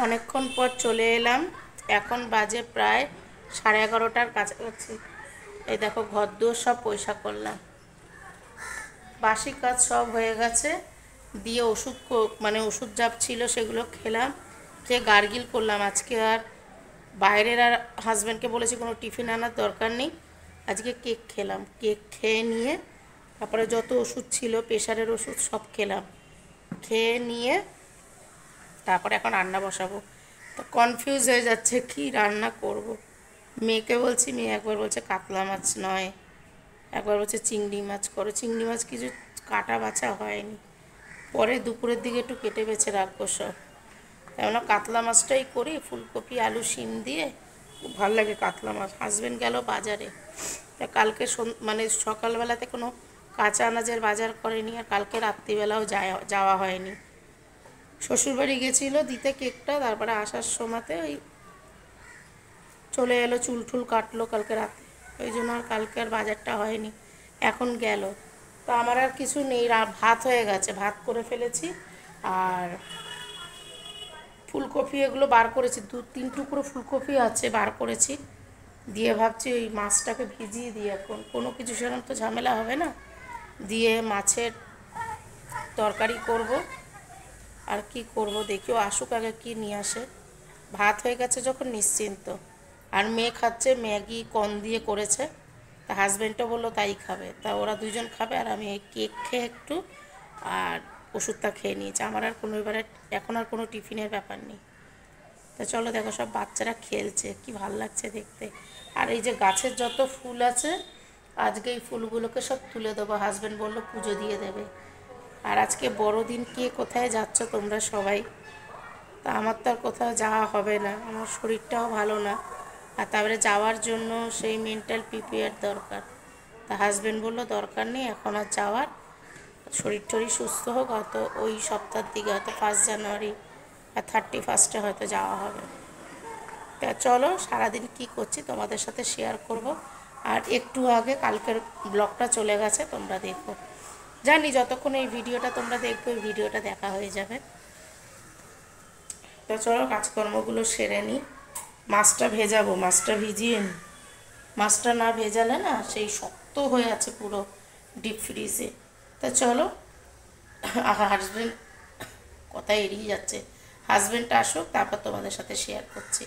অনেকক্ষণ পর চলে এলাম। এখন বাজে প্রায় 11:30টার কাছাকাছি। এই দেখো ঘরদোর সব পরিষ্কার করলাম, বাসি কাজ সব হয়ে গেছে। দিয়ে ওষুধ মানে ওষুধ যা ছিল সেগুলো খেলাম, খেয়ে গার্গিল করলাম। আজকে আর বাইরের আর হাজব্যান্ডকে বলেছি কোনো টিফিন আনার দরকার নেই, আজকে কেক খেলাম। কেক খেয়ে নিয়ে তারপরে যত ওষুধ ছিল প্রেশারের ওষুধ সব খেলাম, খেয়ে নিয়ে তারপরে এখন রান্না বসাবো। তো কনফিউজ হয়ে যাচ্ছে কি রান্না করব। মেয়েকে বলছি, মেয়ে একবার বলছে কাতলা মাছ নয়, একবার বলছে চিংড়ি মাছ করো। চিংড়ি মাছ কিছু কাটা বাছা হয়নি, পরে দুপুরের দিকে একটু কেটে বেছে রাখবো সব। কেননা কাতলা মাছটাই করি, ফুলকপি আলু শিম দিয়ে, খুব ভালো লাগে কাতলা মাছ। হাজব্যান্ড গেল বাজারে, তা কালকে মানে সকালবেলাতে কোনো কাঁচা আনাজের বাজার করেনি, আর কালকে রাত্রিবেলাও যাওয়া হয়নি। শ্বশুরবাড়ি গেছিলো দিতে কেকটা, তারপরে আসার সময়তে ওই চলে এলো, চুল টুল কাটলো কালকে রাতে, ওই জন্য আর কালকে আর বাজারটা হয়নি। এখন গেল, তো আমার আর কিছু নেই, ভাত হয়ে গেছে, ভাত করে ফেলেছি। আর ফুলকপি এগুলো বার করেছি, 2-3 টুকরো ফুলকপি আছে বার করেছি। দিয়ে ভাবছি ওই মাছটাকে ভিজিয়ে দিই, এখন কোনো কিছু সেরকম তো ঝামেলা হবে না, দিয়ে মাছের তরকারি করব। আর কি করব দেখিও, আসুক আগে কি নিয়ে আসে। ভাত হয়ে গেছে যখন নিশ্চিন্ত। আর মেয়ে খাচ্ছে ম্যাগি কর্ন দিয়ে করেছে, তা হাজব্যান্ডও বললো তাই খাবে, তা ওরা দুজন খাবে। আর আমি কেক খেয়ে একটু আর ওষুধটা খেয়ে নিয়েছি। আমার আর কোনো এবারে এখন আর কোনো টিফিনের ব্যাপার নেই। তা চলো দেখো সব বাচ্চারা খেলছে, কি ভালো লাগছে দেখতে। আর এই যে গাছের যত ফুল আছে, আজকে এই ফুলগুলোকে সব তুলে দেবো, হাজব্যান্ড বললো পুজো দিয়ে দেবে। আর আজকে বড়দিন, কে কোথায় যাচ্ছ তোমরা সবাই? তা আমার তো আর কোথাও যাওয়া হবে না, আমার শরীরটাও ভালো না, আর তারপরে যাওয়ার জন্য সেই মেন্টাল প্রিপেয়ার দরকার। তা হাজব্যান্ড বললো দরকার নেই এখন আর যাওয়ার, শরীর টরীর সুস্থ হোক, হয়তো ওই সপ্তাহের দিকে, হয়তো 1 জানুয়ারি আর 31 হয়তো যাওয়া হবে। তা চলো সারাদিন কি করছি তোমাদের সাথে শেয়ার করব। আর একটু আগে কালকের ব্লগটা চলে গেছে, তোমরা দেখো। জানি যতক্ষণ এই ভিডিওটা তোমরা দেখবে ওই ভিডিওটা দেখা হয়ে যাবে। তো চলো কাজকর্মগুলো সেরে নিই, মাছটা ভেজাবো, মাছটা ভিজিয়ে নিই। মাছটা না ভেজালে না সেই শক্ত হয়ে আছে পুরো ডিপ ফ্রিজে। তা চলো, হাজব্যান্ড কথা এড়িয়ে যাচ্ছে, হাজব্যান্ডটা আসুক তারপর তোমাদের সাথে শেয়ার করছি।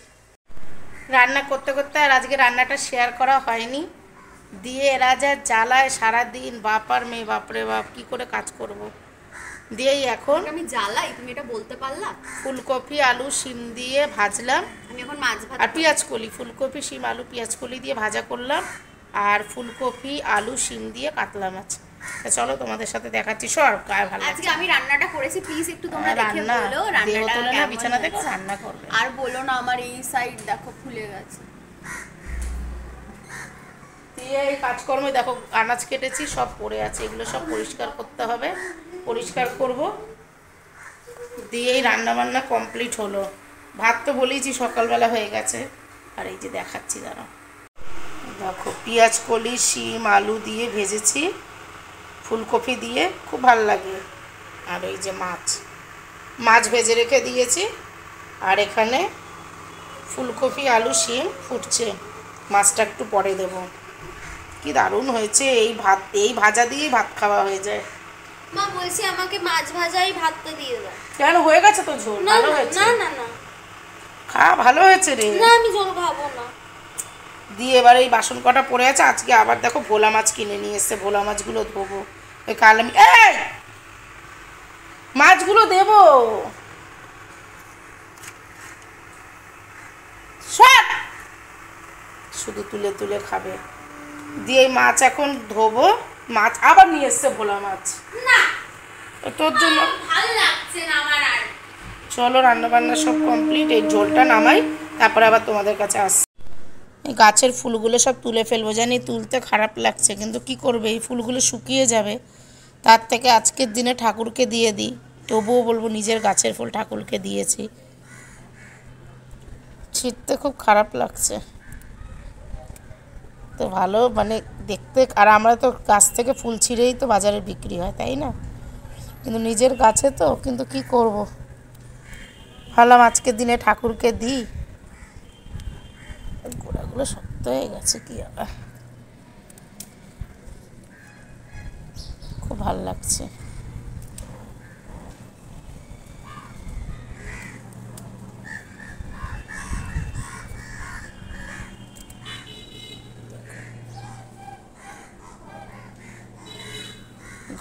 রান্না করতে করতে আর আজকে রান্নাটা শেয়ার করা হয়নি। দিয়ে এরা যা জ্বালায় সারাদিন, বাপ আর মেয়ে, বাপরে বাপ কী করে কাজ করব। দিয়েই এখন আমি জ্বালাই, তুমি এটা বলতে পারলা? ফুলকপি আলু শিম দিয়ে ভাজলাম, আমি এখন মাছ ভাজা আর পেঁয়াজ কলি, ফুলকপি শিম আলু পেঁয়াজ কলি দিয়ে ভাজা করলাম, আর ফুলকপি আলু শিম দিয়ে কাতলা মাছ। চলো তোমাদের সাথে দেখাচ্ছি সব। গায়ে ভালো আজকে আমি রান্নাটা করেছি, প্লিজ একটু তোমরা দেখে বলো রান্নাটা কেমন। বিছানা থেকে রান্না করবে আর বলো না আমার এই সাইড দেখো ফুলে গেছে। দিয়ে এই কাজকর্মে দেখো আনাজ কেটেছি সব পড়ে আছে, এগুলো সব পরিষ্কার করতে হবে, পরিষ্কার করব। দিয়েই রান্নাবান্না কমপ্লিট হলো। ভাত তো বলেইছি সকালবেলা হয়ে গেছে। আর এই যে দেখাচ্ছি দাঁড়াও, দেখো পেঁয়াজ কলি শিম আলু দিয়ে ভেজেছি, ফুলকপি দিয়ে খুব ভালো লাগে। আর এই যে মাছ ভেজে রেখে দিয়েছি, আর এখানে ফুলকপি আলু শিম ফুটছে, মাছটা একটু পরে দেব। কি দারুণ হয়েছে, এই ভাজা দিয়েই ভাত খাওয়া হয়ে যায়। মা বলছি আমাকে মাছ ভাজাই ভাতটা দিয়ে দাও। কেন, হয়ে গেছে তো ঝোল? ভালো হয়েছে। না না না খা, ভালো হয়েছে রে। না আমি ঝোল খাবো না। দিয়ে এবার এই বাসন কটা পড়ে আছে, আজকে আবার দেখো ভোলা মাছ কিনে নিয়ে এসছে, ভোলা মাছগুলো ধোবো। ওই কাল আমি এই মাছগুলো দেবো, শুধু তুলে তুলে খাবে। দিয়ে এই মাছ এখন ধোবো, মাছ আবার নিয়ে এসছে ভোলা মাছ। না তোর জন্য ভালো লাগছে না আমার আর। চলো রান্না বান্না সব কমপ্লিট, এই ঝোলটা নামাই, তারপরে আবার তোমাদের কাছে আসছি। এই গাছের ফুলগুলো সব তুলে ফেলবো, জানি তুলতে খারাপ লাগছে, কিন্তু কি করবে, এই ফুলগুলো শুকিয়ে যাবে, তার থেকে আজকের দিনে ঠাকুরকে দিয়ে দিই। তবুও বলবো নিজের গাছের ফুল ঠাকুরকে দিয়েছি, ছিঁড়তে খুব খারাপ লাগছে। তো ভালো মানে দেখতে, আর আমরা তো গাছ থেকে ফুল ছিঁড়েই তো বাজারে বিক্রি হয়, তাই না? কিন্তু নিজের গাছে তো, কিন্তু কি করব, ভাবলাম আজকের দিনে ঠাকুরকে দিই। গোড়াগুলো শক্ত হয়ে গেছে, কি আবার, খুব ভালো লাগছে।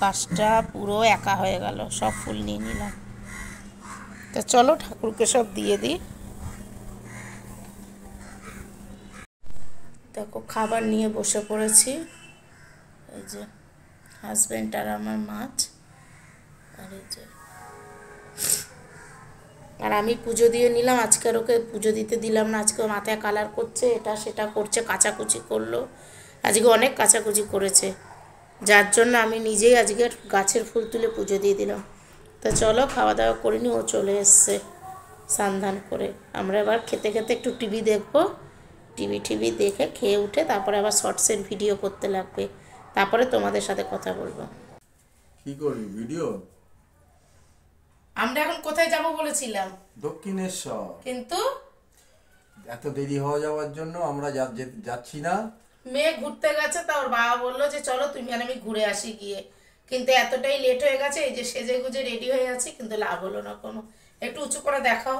গাছটা পুরো একা হয়ে গেল, সব ফুল নিয়ে নিলাম। তো চলো ঠাকুরকে সব দিয়ে দিই। দেখো খাবার নিয়ে বসে পড়েছি। এই যে হাজব্যান্ড আর আমার মাছ, আর এই যে, আর আমি পুজো দিয়ে নিলাম। আজকে আর ওকে পুজো দিতে দিলাম না, আজকে মাথায় কালার করছে, এটা সেটা করছে, কাচাকুচি করলো, আজকে অনেক কাচাকুচি করেছে, যার জন্য আমি নিজেই আজকে গাছের ফুল তুলে পুজো দিয়ে দিলাম। তো চলো খাওয়া দাওয়া করিনি, ও চলে এসছে স্নান করে। আমরা এবার খেতে খেতে একটু টিভি দেখবো, টিভি দেখে খেয়ে উঠে তারপরে আবার শর্টসের ভিডিও করতে লাগবে, তারপরে তোমাদের সাথে কথা বলবো। কি করবি ভিডিও? আমরা এখন কোথায় যাব বলেছিলাম? দক্ষিণেশ্বর। কিন্তু এত দেরি হয়ে যাওয়ার জন্য আমরা যাচ্ছি না। মেয়ে ঘুরতে গেছে, তা ওর বাবা বললো যে চলো তুমি আর আমি ঘুরে আসি গিয়ে, কিন্তু এতটাই লেট হয়ে গেছে, এই যে সেজে গুজে রেডি হয়ে আছি, কিন্তু লাভ হলো না কোনো। একটু উঁচু করে দেখাও।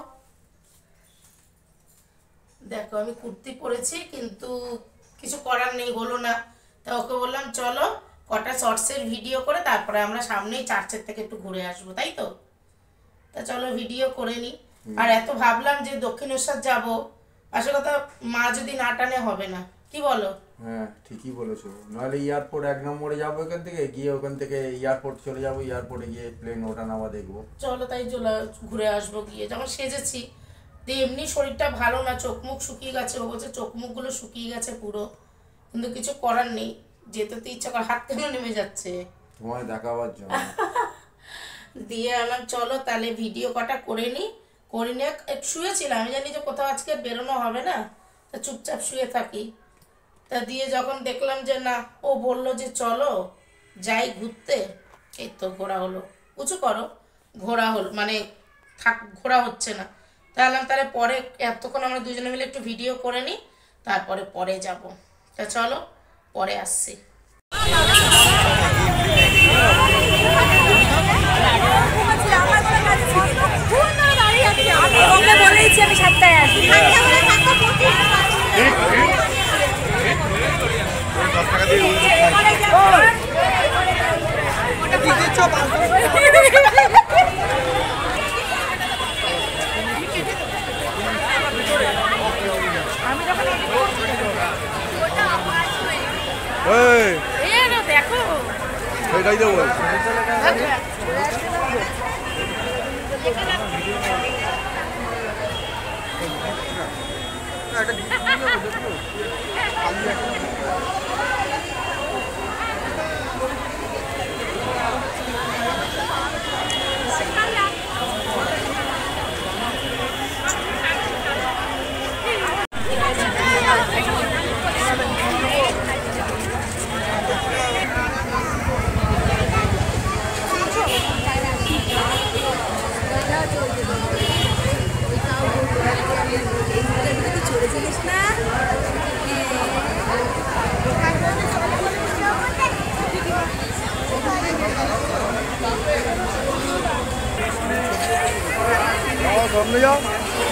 দেখো আমি কুর্তি পরেছি, কিন্তু কিছু করার নেই, হলো না। তা ওকে বললাম চলো কটা শর্টসের ভিডিও করে তারপরে আমরা সামনেই চার্চের থেকে একটু ঘুরে আসবো, তাই তো? তা চলো ভিডিও করে নি। আর এত ভাবলাম যে দক্ষিণেশ্বর যাব, আসলে কথা মা যদি না টানে হবে না, কি বলো? হ্যাঁ ঠিকই বলেছো, নাহলে এয়ারপোর্ট 1 নম্বরে যাবো, এখান থেকে গিয়ে ওখান থেকে এয়ারপোর্ট চলে যাবো, এয়ারপোর্টে গিয়ে প্লেন ওঠা নামা দেখবো। চলো তাই চলে ঘুরে আসবো গিয়ে, যখন সেজেছি। দিয়ে এমনি শরীরটা ভালো না, চোখ মুখ শুকিয়ে গেছে, ও বলছে চোখ মুখগুলো শুকিয়ে গেছে পুরো, কিন্তু কিছু করার নেই, যেতে তো ইচ্ছা করে, হাত কেন নেমে যাচ্ছে তোমায় দেখাবার জন্য। দিয়ে আমার চলো তাহলে ভিডিও কটা করে নিই, করে নিয়ে একটু শুয়েছিলাম, আমি জানি যে কোথাও আজকে বেরোনো হবে না, তা চুপচাপ শুয়ে থাকি। তা দিয়ে যখন দেখলাম যে না, ও বললো যে চলো যাই ঘুরতে, এই তো ঘোরা হলো, উঁচু করো, ঘোরা হলো মানে থাক, ঘোরা হচ্ছে না, তাহলে পরে এতক্ষণ আমরা দুজনে মিলে একটু ভিডিও করে নিই, তারপরে পরে যাব। তা চলো পরে আসছি। বলেছি আমি 7টায় আসি। দেখো সেটাই তো বলছি।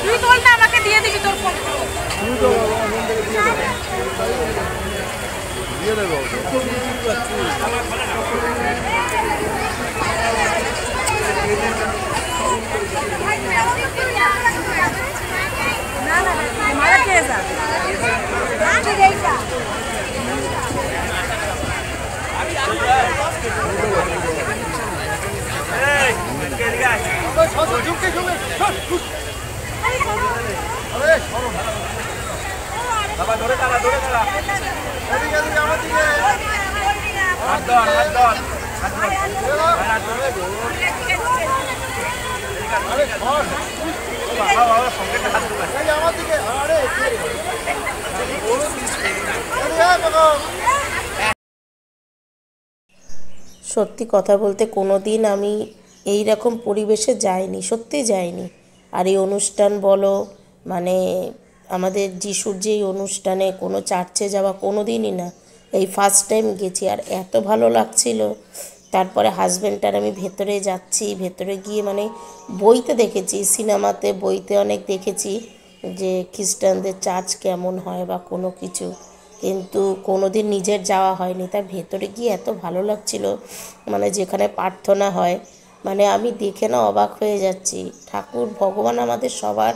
তুই বলটা আমাকে দিয়ে দিবি তোর ফোন। দিয়ে দেবো। না না মারা খেয়ে যা। সত্যি কথা বলতে কোনো দিন আমি এই রকম পরিবেশে যাইনি, সত্যি যাইনি। আর এই অনুষ্ঠান বলো, মানে আমাদের যিশুর যেই অনুষ্ঠানে কোনো চার্চে যাওয়া কোনো দিনই না, এই ফার্স্ট টাইম গেছি, আর এত ভালো লাগছিল। তারপরে হাজব্যান্ড আর আমি ভেতরে যাচ্ছি, ভেতরে গিয়ে মানে বইতে দেখেছি, সিনেমাতে বইতে অনেক দেখেছি যে খ্রিস্টানদের চার্চ কেমন হয় বা কোনো কিছু, কিন্তু কোনো দিন নিজের যাওয়া হয়নি। তাই ভেতরে গিয়ে এত ভালো লাগছিল, মানে যেখানে প্রার্থনা হয়, মানে আমি দেখে না অবাক হয়ে যাচ্ছি। ঠাকুর ভগবান আমাদের সবার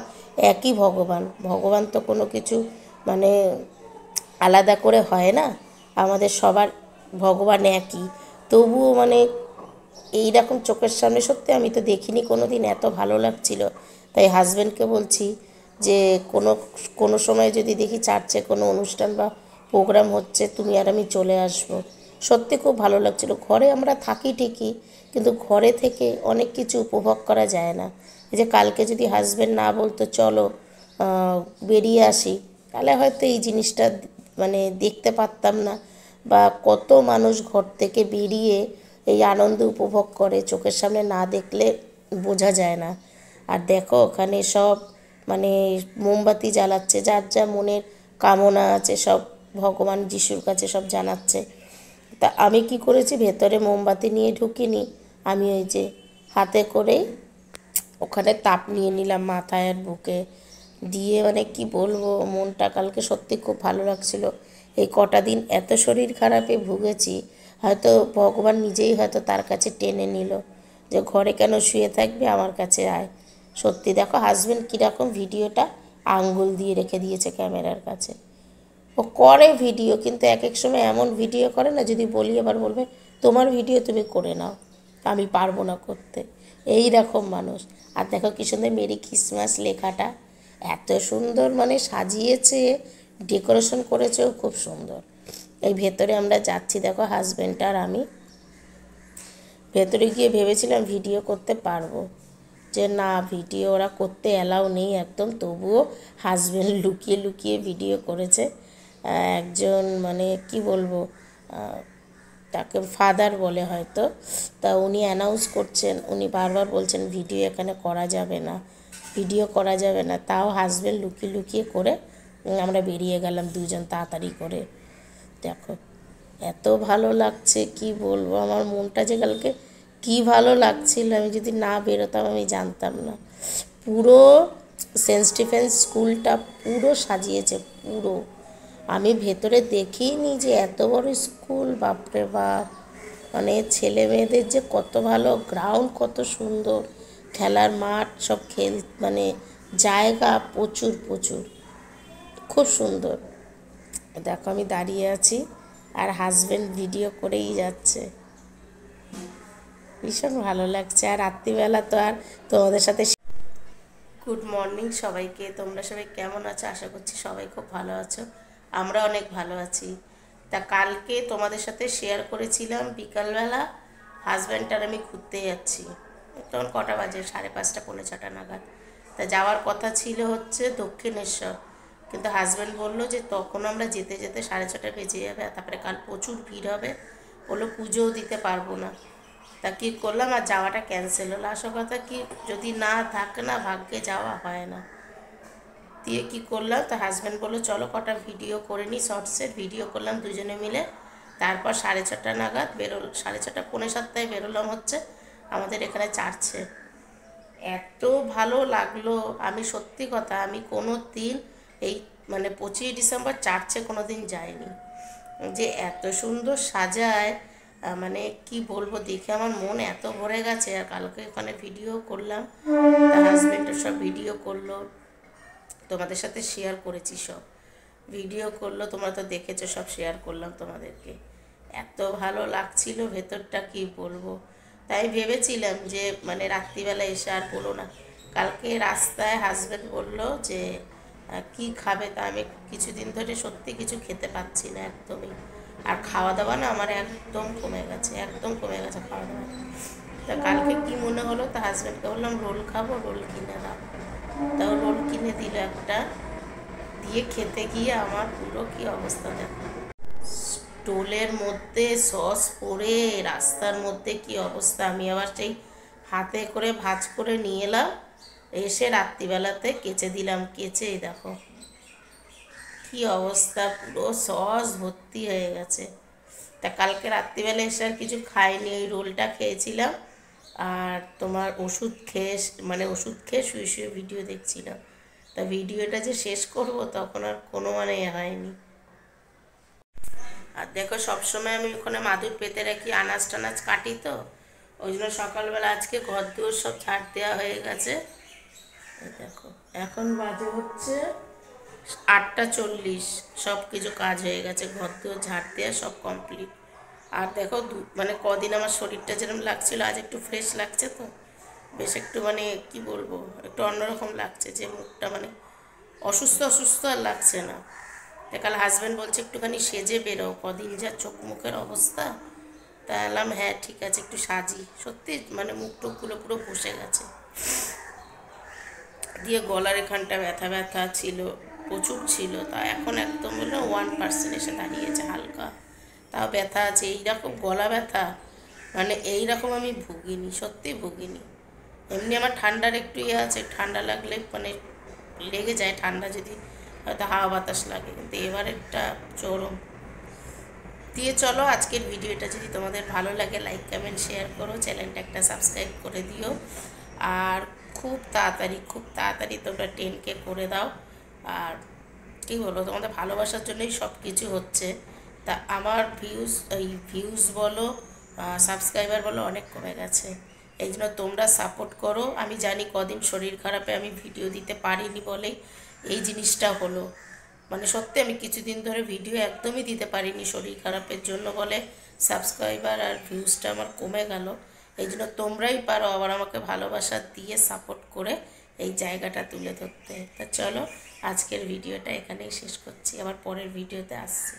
একই ভগবান, ভগবান তো কোনো কিছু মানে আলাদা করে হয় না, আমাদের সবার ভগবান একই। তবুও মানে এই রকম চোখের সামনে সত্যি আমি তো দেখিনি কোনো দিন, এত ভালো লাগছিল। তাই হাজব্যান্ডকে বলছি যে কোনো কোনো সময় যদি দেখি চার্চে কোনো অনুষ্ঠান বা প্রোগ্রাম হচ্ছে, তুমি আর আমি চলে আসব। সত্যি খুব ভালো লাগছিল। ঘরে আমরা থাকি ঠিকই, কিন্তু ঘরে থেকে অনেক কিছু উপভোগ করা যায় না। এই যে কালকে যদি হাজব্যান্ড না বলতো চলো বেরিয়ে আসি, তাহলে হয়তো এই জিনিসটা মানে দেখতে পারতাম না, বা কত মানুষ ঘর থেকে বেরিয়ে এই আনন্দ উপভোগ করে, চোখের সামনে না দেখলে বোঝা যায় না। আর দেখো ওখানে সব মানে মোমবাতি জ্বালাচ্ছে, যার যা মনের কামনা আছে সব ভগবান যিশুর কাছে সব জানাচ্ছে। তা আমি কি করেছি, ভেতরে মোমবাতি নিয়ে ঢুকিনি, আমি ওই যে হাতে করে ওখানে তাপ নিয়ে নিলাম মাথায় আর বুকে দিয়ে, মানে কি বলবো, মনটা কালকে সত্যি খুব ভালো লাগছিল। এই কটা দিন এত শরীর খারাপে ভুগেছি, হয়তো ভগবান নিজেই হয়তো তার কাছে টেনে নিল যে ঘরে কেন শুয়ে থাকবে, আমার কাছে আয়। সত্যি দেখো হাজব্যান্ড কীরকম ভিডিওটা আঙ্গুল দিয়ে রেখে দিয়েছে ক্যামেরার কাছে। ও করে ভিডিও, কিন্তু এক এক সময় এমন ভিডিও করে না, যদি বলি আবার বলবে তোমার ভিডিও তুমি করে নাও, আমি পারবো না করতে, এই রকম মানুষ। আর দেখো কি সুন্দর মেরি ক্রিসমাস লেখাটা, এত সুন্দর মানে সাজিয়েছে, ডেকোরেশন করেছেও খুব সুন্দর। এই ভেতরে আমরা যাচ্ছি, দেখো হাজব্যান্ড আর আমি। ভেতরে গিয়ে ভেবেছিলাম ভিডিও করতে পারবো, যে না ভিডিও ওরা করতে অ্যালাউ নেই একদম, তবুও হাজব্যান্ড লুকিয়ে লুকিয়ে ভিডিও করেছে। একজন মানে কি বলবো, তাকে ফাদার বলে হয়তো, তা উনি অ্যানাউন্স করছেন, উনি বারবার বলছেন ভিডিও এখানে করা যাবে না, ভিডিও করা যাবে না। তাও হাজব্যান্ড লুকিয়ে লুকিয়ে করে আমরা বেরিয়ে গেলাম দুজন তাড়াতাড়ি করে। দেখো এত ভালো লাগছে কি বলবো, আমার মনটা যে কালকে কি ভালো লাগছিল, আমি যদি না বেরোতাম আমি জানতাম না। পুরো সেন্ট স্টিফেন্স স্কুলটা পুরো সাজিয়েছে পুরো, আমি ভেতরে দেখিনি যে এত বড় স্কুল, বাপরে বাপ। মানে ছেলে মেয়েদের যে কত ভালো গ্রাউন্ড, কত সুন্দর খেলার মাঠ, সব মানে জায়গা প্রচুর প্রচুর, খুব সুন্দর। দেখো আমি দাঁড়িয়ে আছি আর হাজব্যান্ড ভিডিও করেই যাচ্ছে, ভীষণ ভালো লাগছে। আর রাত্রিবেলা তো আর তোমাদের সাথে। গুড মর্নিং সবাইকে, তোমরা সবাই কেমন আছো? আশা করছি সবাই খুব ভালো আছো, আমরা অনেক ভালো আছি। তা কালকে তোমাদের সাথে শেয়ার করেছিলাম বিকালবেলা হাজব্যান্ড আর আমি ঘুরতে যাচ্ছি, তখন কটা বাজে, 5:30 পৌনে 6টা নাগাদ। তা যাওয়ার কথা ছিল হচ্ছে দক্ষিণেশ্বর, কিন্তু হাজব্যান্ড বললো যে তখন আমরা যেতে যেতে 6:30 বেজে যাবে, আর তারপরে কাল প্রচুর ভিড় হবে, বললো পুজোও দিতে পারবো না। তা কী করলাম, আর যাওয়াটা ক্যান্সেল হলো। আসল কথা কি, যদি না থাকে না ভাগ্যে যাওয়া হয় না। দিয়ে কী করলাম, তা হাজব্যান্ড বললো চলো কটা ভিডিও করে নিই, শর্টসের ভিডিও করলাম দুজনে মিলে। তারপর 6:30 নাগাদ বেরোল, 6:30 পৌনে 7টায় বেরোলাম হচ্ছে আমাদের এখানে চার্চে। এত ভালো লাগলো, আমি সত্যি কথা আমি কোনো দিন এই মানে 25 ডিসেম্বর চার্চে কোনো দিন যাইনি, যে এত সুন্দর সাজায়, মানে কি বলবো, দেখে আমার মন এত ভরে গেছে। আর কালকে ওখানে ভিডিও করলাম, তা হাজব্যান্ডের সব ভিডিও করলো, তোমাদের সাথে শেয়ার করেছি, সব ভিডিও করলো, তোমরা তো দেখেছো, সব শেয়ার করলাম তোমাদেরকে। এত ভালো লাগছিল ভেতরটা কি বলবো। তাই ভেবেছিলাম যে মানে রাত্রিবেলা এসে আর বলো না, কালকে রাস্তায় হাজব্যান্ড বললো যে কি খাবে, তা আমি কিছুদিন ধরে সত্যি কিছু খেতে পাচ্ছি না একদমই, আর খাওয়া দাওয়া না আমার একদম কমে গেছে, একদম কমে গেছে খাওয়া দাওয়া। তা কালকে কি মনে হলো, তা হাজব্যান্ডকে বললাম রোল খাবো, রোল কিনে দাও। তাও রোল কিনে দিল একটা, দিয়ে খেতে গিয়ে আমার পুরো কি অবস্থা দেখো, স্টোলের মধ্যে সস পড়ে রাস্তার মধ্যে কি অবস্থা। আমি আবার সেই হাতে করে ভাঁজ করে নিয়ে এলাম, এসে রাত্রিবেলাতে কেচে দিলাম, কেচে এই দেখো কি অবস্থা, পুরো সস ভর্তি হয়ে গেছে। তা কালকে রাত্রিবেলা এসে আর কিছু খাইনি, ওই রোলটা খেয়েছিলাম আর তোমার ওষুধ খেয়ে, মানে ওষুধ খেয়ে শুয়ে শুয়ে ভিডিও দেখছিলাম। তা ভিডিওটা যে শেষ করব তখন আর কোনো মানে হয়নি। আর দেখো সবসময় আমি ওখানে মাদুর পেতে রাখি, আনাজ টানাজ কাটি, তো ওই জন্য সকালবেলা আজকে ঘর দুয়ার সব ঝাড় দেওয়া হয়ে গেছে। এই দেখো এখন বাজে হচ্ছে 8:40, সব কিছু কাজ হয়ে গেছে, ঘর দুয়ার ঝাড় দেওয়া সব কমপ্লিট। আর দেখো মানে কদিন আমার শরীরটা যেরকম লাগছিল, আজ একটু ফ্রেশ লাগছে, তো বেশ একটু মানে কি বলবো, একটু অন্যরকম লাগছে, যে মুখটা মানে অসুস্থ অসুস্থ আর লাগছে না। কাল হাজব্যান্ড বলছে একটুখানি সেজে বেরো, কদিন যা চোখ মুখের অবস্থা। তা এলাম, হ্যাঁ ঠিক আছে একটু সাজি, সত্যি মানে মুখ টুকগুলো পুরো বসে গেছে। দিয়ে গলার এখানটা ব্যথা ব্যথা ছিল, প্রচুর ছিল, তা এখন একদম হলো 1% এসে দাঁড়িয়েছে হালকা। তাও ব্যথা আছে, এইরকম গলা ব্যথা মানে এইরকম আমি ভুগিনি, সত্যি ভুগিনি। এমনি আমার ঠান্ডার একটু ইয়ে আছে, ঠান্ডা লাগলে মানে লেগে যায়, ঠান্ডা যদি হয়তো হাওয়া বাতাস লাগে, কিন্তু এবারেরটা চরম। দিয়ে চলো আজকের ভিডিওটা যদি তোমাদের ভালো লাগে লাইক কমেন্ট শেয়ার করো, চ্যানেলটা একটা সাবস্ক্রাইব করে দিও। আর খুব তাড়াতাড়ি তোমরা 10K করে দাও। আর কী বলো, তোমাদের ভালোবাসার জন্যই সব কিছু হচ্ছে। তা আমার ভিউজ বলো সাবস্ক্রাইবার বলো অনেক কমে গেছে, এই জন্য তোমরা সাপোর্ট করো। আমি জানি কদিন শরীর খারাপে আমি ভিডিও দিতে পারিনি বলেই এই জিনিসটা হলো, মানে সত্যি আমি কিছুদিন ধরে ভিডিও একদমই দিতে পারিনি শরীর খারাপের জন্য বলে সাবস্ক্রাইবার আর ভিউজটা আমার কমে গেল। এই জন্য তোমরাই পারো আবার আমাকে ভালোবাসা দিয়ে সাপোর্ট করে এই জায়গাটা তুলে ধরতে। তা চলো আজকের ভিডিওটা এখানেই শেষ করছি, আবার পরের ভিডিওতে আসছি।